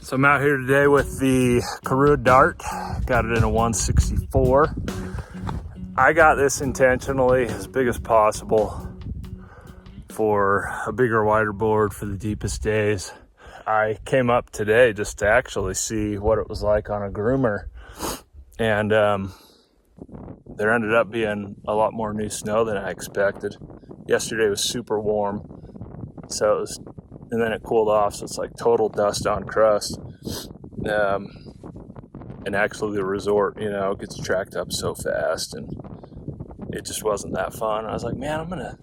So I'm out here today with the Korua Dart. Got it in a 164. I got this intentionally as big as possible for a bigger, wider board for the deepest days. I came up today just to actually see what it was like on a groomer, and there ended up being a lot more new snow than I expected. Yesterday was super warm, so it was, and then it cooled off, so it's like total dust on crust. And actually the resort, gets tracked up so fast, and it just wasn't that fun. I was like, man, I'm gonna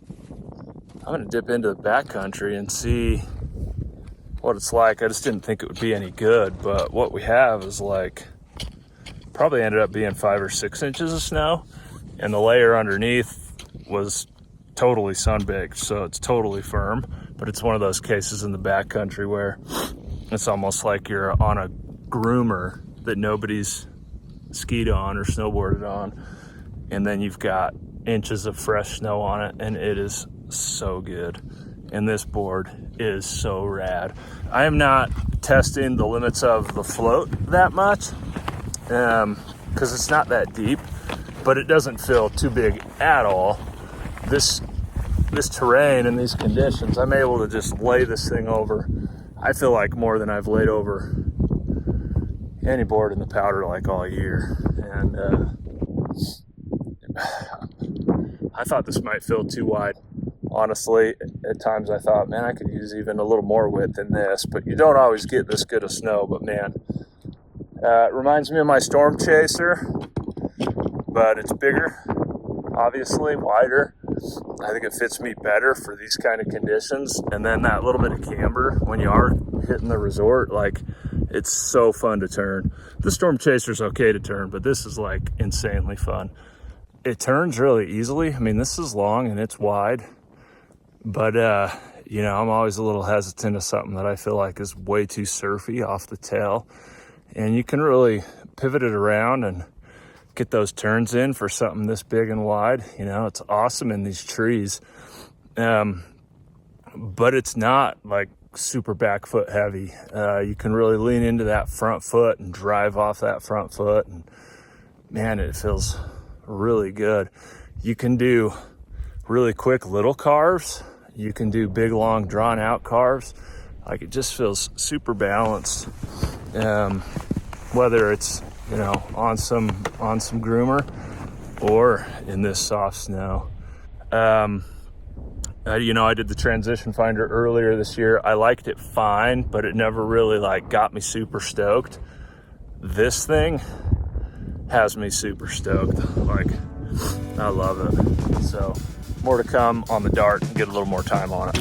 dip into the backcountry and see what it's like. I just didn't think it would be any good, but what we have is like probably ended up being 5 or 6 inches of snow, and the layer underneath was totally sun-baked, so it's totally firm. But it's one of those cases in the backcountry where it's almost like you're on a groomer that nobody's skied on or snowboarded on, and then you've got inches of fresh snow on it, and it is so good. And this board is so rad. I am not testing the limits of the float that much because it's not that deep, but it doesn't feel too big at all. This terrain and these conditions, I'm able to just lay this thing over, I feel like, more than I've laid over any board in the Powder like all year. And I thought this might feel too wide. Honestly, at times I thought, man, I could use even a little more width than this, but you don't always get this good of snow. But man, it reminds me of my Storm Chaser, but it's bigger, obviously, wider. I think it fits me better for these kind of conditions. And then that little bit of camber when you are hitting the resort, like, it's so fun to turn. The Storm Chaser's okay to turn, but this is like insanely fun. It turns really easily. I mean, this is long and it's wide, but I'm always a little hesitant of something that I feel like is way too surfy off the tail. And you can really pivot it around and get those turns in for something this big and wide. It's awesome in these trees. But it's not like super back foot heavy. You can really lean into that front foot and drive off that front foot, and man, it feels really good. You can do really quick little carves. You can do big, long, drawn out carves. Like, it just feels super balanced. Whether it's on some groomer or in this soft snow. I did the transition finder earlier this year. I liked it fine, but it never really got me super stoked. This thing has me super stoked. I love it. So more to come on the Dart and get a little more time on it.